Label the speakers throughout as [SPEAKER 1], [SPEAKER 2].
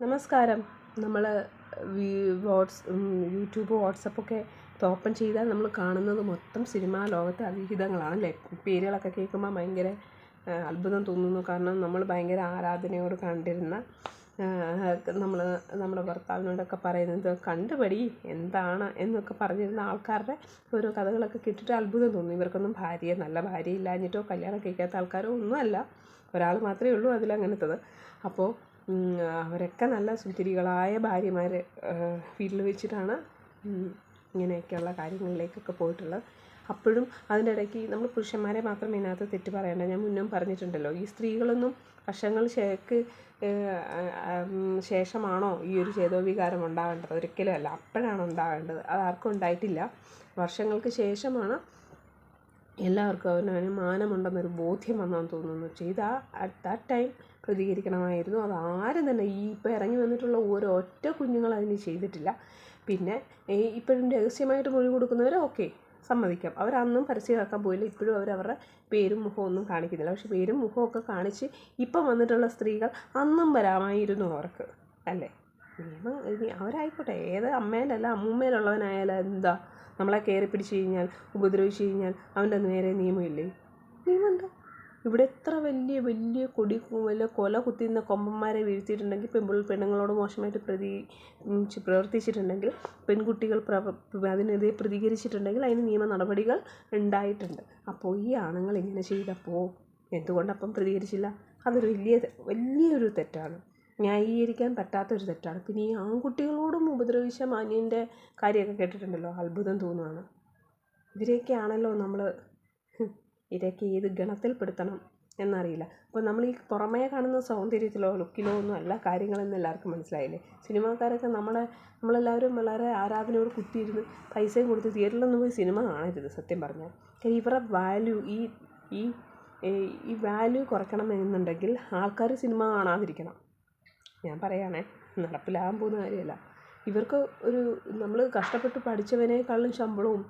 [SPEAKER 1] നമസ്കാരം. നമ്മൾ YouTube വാട്സപ്പൊക്കെ open ചെയ്താൽ നമ്മൾ കാണുന്നത് മൊത്തം സിനിമാ ലോകത്തെ അതിഹിതങ്ങളാണല്ലേ. പേരുകളൊക്കെ കേൾക്കുമ്പോൾ ഭയങ്കര അത്ഭുതം തോന്നുന്നു. കാരണം നമ്മൾ ഭയങ്കര ആരാധനയോട് കണ്ടിരുന്ന നമ്മുടെ ഭർത്താവിനോടൊക്കെ പറയുന്നത് കണ്ടുപടി എന്താണ് എന്നൊക്കെ പറഞ്ഞിരുന്ന ആൾക്കാരുടെ ഓരോ കഥകളൊക്കെ കേട്ടിട്ട് അത്ഭുതം തോന്നുന്നു. ഇവർക്കൊന്നും നല്ല ഭാര്യ ഇല്ലാഞ്ഞിട്ടോ കല്യാണം കഴിക്കാത്ത ആൾക്കാരോ ഒന്നുമല്ല, ഒരാൾ മാത്രമേ ഉള്ളൂ അതിലങ്ങനത്തത്. അപ്പോൾ അവരൊക്കെ നല്ല സുന്ദരികളായ ഭാര്യമാർ വീട്ടിൽ വെച്ചിട്ടാണ് ഇങ്ങനെയൊക്കെയുള്ള കാര്യങ്ങളിലേക്കൊക്കെ പോയിട്ടുള്ളത്. അപ്പോഴും അതിൻ്റെ ഇടയ്ക്ക് നമ്മൾ പുരുഷന്മാരെ മാത്രം ഇതിനകത്ത് തെറ്റ് പറയേണ്ട. ഞാൻ മുന്നും പറഞ്ഞിട്ടുണ്ടല്ലോ, ഈ സ്ത്രീകളൊന്നും വർഷങ്ങൾക്ക് ശേഷമാണോ ഈ ഒരു ചേതോവികാരം ഉണ്ടാവേണ്ടത്? ഒരിക്കലും അല്ല, അപ്പോഴാണ് ഉണ്ടാവേണ്ടത്. അതാർക്കും ഉണ്ടായിട്ടില്ല. വർഷങ്ങൾക്ക് ശേഷമാണ് എല്ലാവർക്കും അവനവന് മാനമുണ്ടെന്നൊരു ബോധ്യം വന്നെന്ന് തോന്നുന്നു. ചെയ്താൽ അറ്റ് ദാറ്റ് ടൈം പ്രതികരിക്കണമായിരുന്നു. അതാരും തന്നെ ഇപ്പോൾ ഇറങ്ങി വന്നിട്ടുള്ള ഒരൊറ്റ കുഞ്ഞുങ്ങൾ അതിന് ചെയ്തിട്ടില്ല. പിന്നെ ഇപ്പോഴും രഹസ്യമായിട്ട് മൊഴി കൊടുക്കുന്നവർ ഓക്കെ, സമ്മതിക്കാം. അവരന്നും പരസ്യമാക്കാൻ പോയില്ല. ഇപ്പോഴും അവരവരുടെ പേരും മുഖവും ഒന്നും കാണിക്കുന്നില്ല. പക്ഷെ പേരും മുഖമൊക്കെ കാണിച്ച് ഇപ്പം വന്നിട്ടുള്ള സ്ത്രീകൾ അന്നും വരാമായിരുന്നു അവർക്ക്, അല്ലേ? നിയമം അവരായിക്കോട്ടെ, ഏത് അമ്മയിലല്ല അമ്മൂമ്മയിലുള്ളവനായാലും എന്താ, നമ്മളെ കയറി പിടിച്ച് കഴിഞ്ഞാൽ ഉപദ്രവിച്ച് കഴിഞ്ഞാൽ അവൻ്റെ നേരെ നിയമമില്ലേ? നിയമമുണ്ട്. ഇവിടെ എത്ര വലിയ കൊല കുത്തിയുന്ന കൊമ്പന്മാരെ വീഴ്ത്തിയിട്ടുണ്ടെങ്കിൽ, പെണ്ണുങ്ങളോട് മോശമായിട്ട് പ്രവർത്തിച്ചിട്ടുണ്ടെങ്കിൽ, പെൺകുട്ടികൾ അതിനെതിരെ പ്രതികരിച്ചിട്ടുണ്ടെങ്കിൽ അതിന് നിയമ നടപടികൾ ഉണ്ടായിട്ടുണ്ട്. അപ്പോൾ ഈ ആണുങ്ങൾ ഇങ്ങനെ ചെയ്തപ്പോൾ എന്തുകൊണ്ടപ്പം പ്രതികരിച്ചില്ല? അതൊരു വലിയൊരു തെറ്റാണ്, ന്യായീകരിക്കാൻ പറ്റാത്തൊരു തെറ്റാണ്. പിന്നെ ഈ ആൺകുട്ടികളോടും ഉപദ്രവിച്ച മാന്യൻ്റെ കാര്യമൊക്കെ കേട്ടിട്ടുണ്ടല്ലോ, അത്ഭുതം തോന്നുകയാണ്. ഇവരെയൊക്കെയാണല്ലോ ഇതൊക്കെ ഏത് ഗണത്തിൽപ്പെടുത്തണം എന്നറിയില്ല. അപ്പോൾ നമ്മൾ ഈ പുറമേ കാണുന്ന സൗന്ദര്യത്തിലോ ലുക്കിലോ ഒന്നും അല്ല കാര്യങ്ങളെന്ന് എല്ലാവർക്കും മനസ്സിലായില്ലേ. സിനിമാക്കാരൊക്കെ നമ്മളെല്ലാവരും വളരെ ആരാധനയോട് കുത്തിയിരുന്ന് പൈസയും കൊടുത്ത് തിയേറ്ററിലൊന്നും പോയി സിനിമ കാണരുത് സത്യം പറഞ്ഞാൽ. ഇവരുടെ വാല്യൂ ഈ വാല്യൂ കുറയ്ക്കണമെന്നുണ്ടെങ്കിൽ ആൾക്കാർ സിനിമ കാണാതിരിക്കണം. ഞാൻ പറയുകയാണേ, നടപ്പിലാകാൻ പോകുന്ന കാര്യമല്ല. ഇവർക്ക് നമ്മൾ കഷ്ടപ്പെട്ട് പഠിച്ചവനേക്കാളും ശമ്പളവും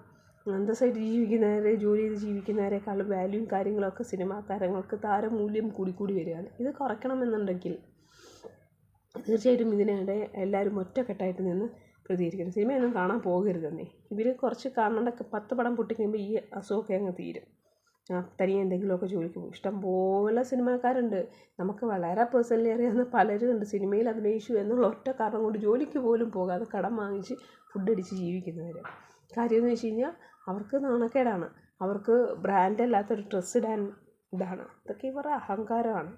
[SPEAKER 1] അന്തസ്സായിട്ട് ജീവിക്കുന്നവരെ, ജോലി ചെയ്ത് ജീവിക്കുന്നവരെക്കാളും വാല്യൂയും കാര്യങ്ങളൊക്കെ സിനിമാ താരങ്ങൾക്ക് താരമൂല്യം കൂടി വരികയാണ്. ഇത് കുറയ്ക്കണമെന്നുണ്ടെങ്കിൽ തീർച്ചയായിട്ടും ഇതിനിടെ എല്ലാവരും ഒറ്റക്കെട്ടായിട്ട് നിന്ന് പ്രതികരിക്കണം. സിനിമയൊന്നും കാണാൻ പോകരുതെന്നേ. ഇവർ കുറച്ച് കാണേണ്ട 10 പടം പൊട്ടിക്കഴിയുമ്പോൾ ഈ അസുഖമൊക്കെ അങ്ങ് തീരും. തനിയെ എന്തെങ്കിലുമൊക്കെ ജോലിക്ക് പോകും. ഇഷ്ടംപോലെ സിനിമാക്കാരുണ്ട്. നമുക്ക് വളരെ പേഴ്സണലി അറിയാവുന്ന പലരും ഉണ്ട് സിനിമയിൽ അഭിനയിച്ചു എന്നുള്ള ഒറ്റ കാരണം കൊണ്ട് ജോലിക്ക് പോലും പോകാതെ കടം വാങ്ങിച്ച് ഫുഡ് അടിച്ച് ജീവിക്കുന്നവർ. കാര്യമെന്ന് വെച്ച് കഴിഞ്ഞാൽ അവർക്ക് നാണക്കേടാണ്. അവർക്ക് ബ്രാൻഡല്ലാത്തൊരു ഡ്രസ്സ് ഇടാൻ ഇതാണ്. ഇതൊക്കെ ഇവരുടെ അഹങ്കാരമാണ്.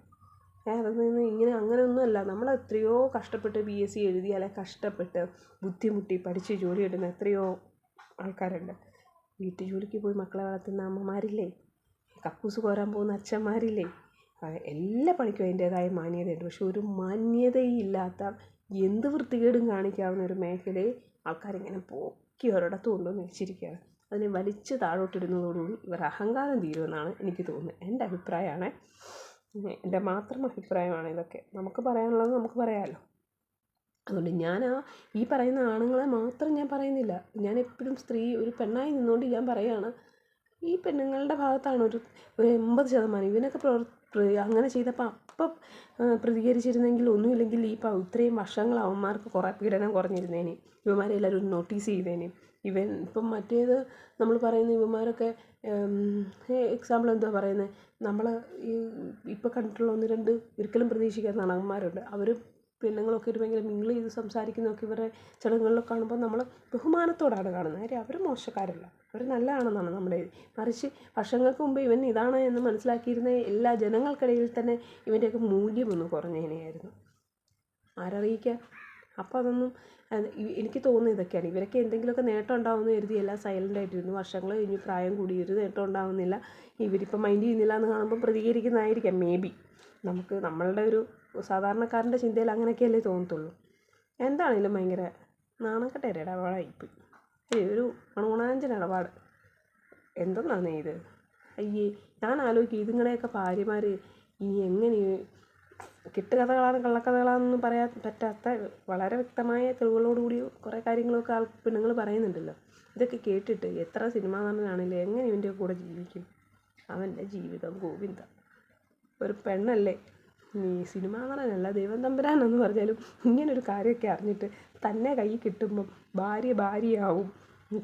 [SPEAKER 1] അതിൽ അങ്ങനെയൊന്നുമല്ല. നമ്മൾ എത്രയോ കഷ്ടപ്പെട്ട് BSc എഴുതി, അല്ലെങ്കിൽ കഷ്ടപ്പെട്ട് ബുദ്ധിമുട്ടി പഠിച്ച് ജോലി കിട്ടുന്ന എത്രയോ ആൾക്കാരുണ്ട്. വീട്ടു ജോലിക്ക് പോയി മക്കളെ വളർത്തുന്ന അമ്മമാരില്ലേ, കക്കൂസ് കോരാൻ പോകുന്ന അച്ഛന്മാരില്ലേ. എല്ലാ പണിക്കും അതിൻ്റേതായ മാന്യതയുണ്ട്. പക്ഷെ ഒരു മാന്യതയില്ലാത്ത എന്ത് വൃത്തികേടും കാണിക്കാവുന്ന ഒരു മേഖലയെ ആൾക്കാരിങ്ങനെ പൊക്കി ഒരിടത്ത് കൊണ്ടുവന്ന് വെച്ചിരിക്കുകയാണ്. അതിനെ വലിച്ച് താഴോട്ടിടുന്നതോടുകൂടി ഇവർ അഹങ്കാരം തീരുമെന്നാണ് എനിക്ക് തോന്നുന്നത്. എൻ്റെ അഭിപ്രായമാണ്, എൻ്റെ മാത്രം അഭിപ്രായമാണ് ഇതൊക്കെ. നമുക്ക് പറയാനുള്ളത് നമുക്ക് പറയാമല്ലോ. അതുകൊണ്ട് ഞാൻ ഈ പറയുന്ന ആണുങ്ങളെ മാത്രം ഞാൻ പറയുന്നില്ല. ഞാൻ എപ്പോഴും ഒരു പെണ്ണായി നിന്നുകൊണ്ട് ഞാൻ പറയുകയാണ്, ഈ പെണ്ണുങ്ങളുടെ ഭാഗത്താണ് ഒരു 80%. ഇവനൊക്കെ അങ്ങനെ ചെയ്തപ്പോൾ അപ്പം പ്രതികരിച്ചിരുന്നെങ്കിൽ ഒന്നുമില്ലെങ്കിൽ ഇത്രയും വർഷങ്ങൾ അവന്മാർക്ക് കുറേ പീഡനം കുറഞ്ഞിരുന്നേനെ. ഇവന്മാരെ എല്ലാവരും നോട്ടീസ് ചെയ്തേനെ. ഇപ്പം മറ്റേത് നമ്മൾ പറയുന്ന ഇവന്മാരൊക്കെ എക്സാമ്പിൾ എന്തുവാ പറയുന്നത്, നമ്മൾ ഇപ്പോൾ കണ്ടിട്ടുള്ള 1-2 ഒരിക്കലും പ്രതീക്ഷിക്കാത്ത നടന്മാരുണ്ട്. അവർ പെണ്ണുങ്ങളൊക്കെ ഒരു ഭയങ്കര മിങ്കിൾ ചെയ്ത് സംസാരിക്കുന്നതൊക്കെ ഇവരുടെ ചടങ്ങുകളിലൊക്കെ കാണുമ്പോൾ നമ്മൾ ബഹുമാനത്തോടാണ് കാണുന്നത്. കാര്യം അവർ മോശക്കാരല്ല, അവർ നല്ലതാണെന്നാണ് നമ്മുടെ. മറിച്ച് വർഷങ്ങൾക്ക് മുമ്പ് ഇവൻ ഇതാണ് എന്ന് മനസ്സിലാക്കിയിരുന്ന എല്ലാ ജനങ്ങൾക്കിടയിൽ തന്നെ ഇവൻ്റെയൊക്കെ മൂല്യമൊന്നും കുറഞ്ഞതിനെയായിരുന്നു. ആരറിയിക്കുക? അപ്പോൾ അതൊന്നും എനിക്ക് തോന്നുന്നത് ഇതൊക്കെയാണ്. ഇവരൊക്കെ എന്തെങ്കിലുമൊക്കെ നേട്ടം ഉണ്ടാകുമെന്ന് കരുതി എല്ലാം സൈലൻ്റായിട്ടിരുന്നു. വർഷങ്ങൾ കഴിഞ്ഞ് പ്രായം കൂടി ഒരു നേട്ടം ഉണ്ടാകുന്നില്ല, ഇവരിപ്പം മൈൻഡ് ചെയ്യുന്നില്ല എന്ന് കാണുമ്പോൾ പ്രതികരിക്കുന്നതായിരിക്കാം മേ ബി. നമ്മളുടെ ഒരു സാധാരണക്കാരൻ്റെ ചിന്തയിൽ അങ്ങനെയൊക്കെയല്ലേ തോന്നത്തുള്ളൂ. എന്താണെങ്കിലും ഭയങ്കര നാണക്കെട്ടേറെ ഇടപാടായിപ്പോയി. ഒരു അണുണാഞ്ചൻ ഇടപാട്. എന്തെന്നാണ് ഇത്? അയ്യേ, ഞാൻ ആലോചിക്കും ഇതുങ്ങളുടെയൊക്കെ ഭാര്യമാർ ഇനി എങ്ങനെ കെട്ടുകഥകളാണ് കള്ളക്കഥകളാണെന്നൊന്നും പറയാൻ പറ്റാത്ത വളരെ വ്യക്തമായ തെളിവുകളോടുകൂടി കുറേ കാര്യങ്ങളൊക്കെ പെണ്ണുങ്ങൾ പറയുന്നുണ്ടല്ലോ. ഇതൊക്കെ കേട്ടിട്ട് എത്ര സിനിമാ നടനാണെങ്കിലും എങ്ങനെ ഇവൻ്റെ കൂടെ ജീവിക്കും? അവൻ്റെ ജീവിതം ഗോവിന്ദ. ഒരു പെണ്ണല്ലേ, നീ സിനിമാ നടനല്ല ദൈവം തമ്പുരാനെന്ന് പറഞ്ഞാലും ഇങ്ങനൊരു കാര്യമൊക്കെ അറിഞ്ഞിട്ട് തന്നെ കൈ കിട്ടുമ്പം ഭാര്യയാവും.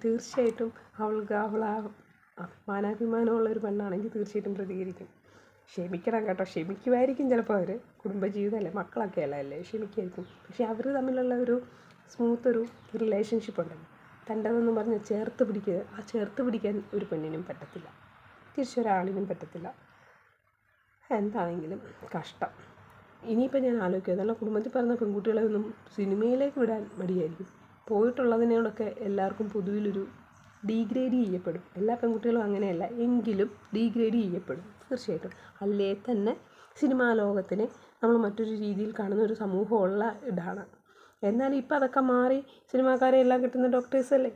[SPEAKER 1] തീർച്ചയായിട്ടും അവളാ മാനാഭിമാനമുള്ളൊരു പെണ്ണാണെങ്കിൽ തീർച്ചയായിട്ടും പ്രതികരിക്കും. ക്ഷമിക്കണം കേട്ടോ, ക്ഷമിക്കുമായിരിക്കും ചിലപ്പോൾ അവർ. കുടുംബജീവിതമല്ലേ, മക്കളൊക്കെ അല്ലേ, ക്ഷമിക്കുമായിരിക്കും. പക്ഷേ അവർ തമ്മിലുള്ള ഒരു സ്മൂത്തൊരു റിലേഷൻഷിപ്പ് ഉണ്ടല്ലോ, തൻ്റെതെന്ന് പറഞ്ഞ് ചേർത്ത് പിടിക്കാൻ ഒരു പെണ്ണിനും പറ്റത്തില്ല, തിരിച്ചൊരാളിനും പറ്റത്തില്ല. എന്താണെങ്കിലും കഷ്ടം. ഇനിയിപ്പോൾ ഞാൻ ആലോചിക്കുക, നല്ല കുടുംബത്തിൽ പറഞ്ഞ പെൺകുട്ടികളെ ഒന്നും സിനിമയിലേക്ക് വിടാൻ മടിയായിരിക്കും. പോയിട്ടുള്ളതിനോടൊക്കെ എല്ലാവർക്കും പൊതുവിലൊരു ഡീഗ്രേഡ് ചെയ്യപ്പെടും. എല്ലാ പെൺകുട്ടികളും അങ്ങനെയല്ല, എങ്കിലും ഡീഗ്രേഡ് ചെയ്യപ്പെടും തീർച്ചയായിട്ടും. അല്ലേ തന്നെ സിനിമാ ലോകത്തിന് നമ്മൾ മറ്റൊരു രീതിയിൽ കാണുന്ന ഒരു സമൂഹമുള്ള ഇതാണ്. എന്നാൽ ഇപ്പം അതൊക്കെ മാറി സിനിമാക്കാരെ എല്ലാം കിട്ടുന്ന ഡോക്ടേഴ്സല്ലേ,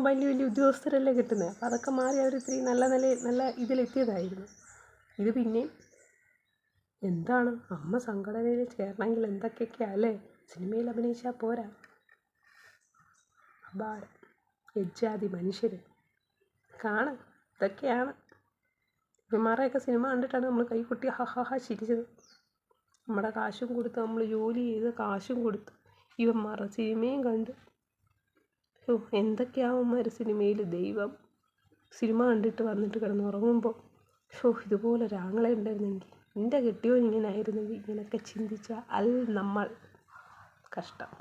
[SPEAKER 1] വലിയ ഉദ്യോഗസ്ഥരല്ലേ കിട്ടുന്നത്. അപ്പോൾ അതൊക്കെ മാറി അവർ ഇത്തിരി നല്ല ഇതിലെത്തിയതായിരുന്നു. ഇത് പിന്നെയും എന്താണ്, അമ്മ സംഘടനയിൽ ചേരണമെങ്കിൽ എന്തൊക്കെയൊക്കെയാണ് അല്ലേ, സിനിമയിൽ അഭിനയിച്ചാൽ പോരാ. അപാരം എജ്ജാതി മനുഷ്യർ ഇതൊക്കെയാണ്. ഇവന്മാരെയൊക്കെ സിനിമ കണ്ടിട്ടാണ് നമ്മൾ കൈകൊട്ടി ചിരിച്ചത്. നമ്മുടെ കാശും കൊടുത്ത്, നമ്മൾ ജോലി ചെയ്ത് കാശും കൊടുത്ത് ഇവന്മാരുടെ സിനിമയും കണ്ട് എന്തൊക്കെയാവന്മാർ സിനിമയിൽ. ദൈവം, സിനിമ കണ്ടിട്ട് വന്നിട്ട് കിടന്നുറങ്ങുമ്പോൾ ഇതുപോലൊരാങ്ങളെ ഉണ്ടായിരുന്നെങ്കിൽ, എൻ്റെ കെട്ടിയോ ഇങ്ങനെ ആയിരുന്നെങ്കിൽ, ഇങ്ങനെയൊക്കെ ചിന്തിച്ച നമ്മൾ കഷ്ടം.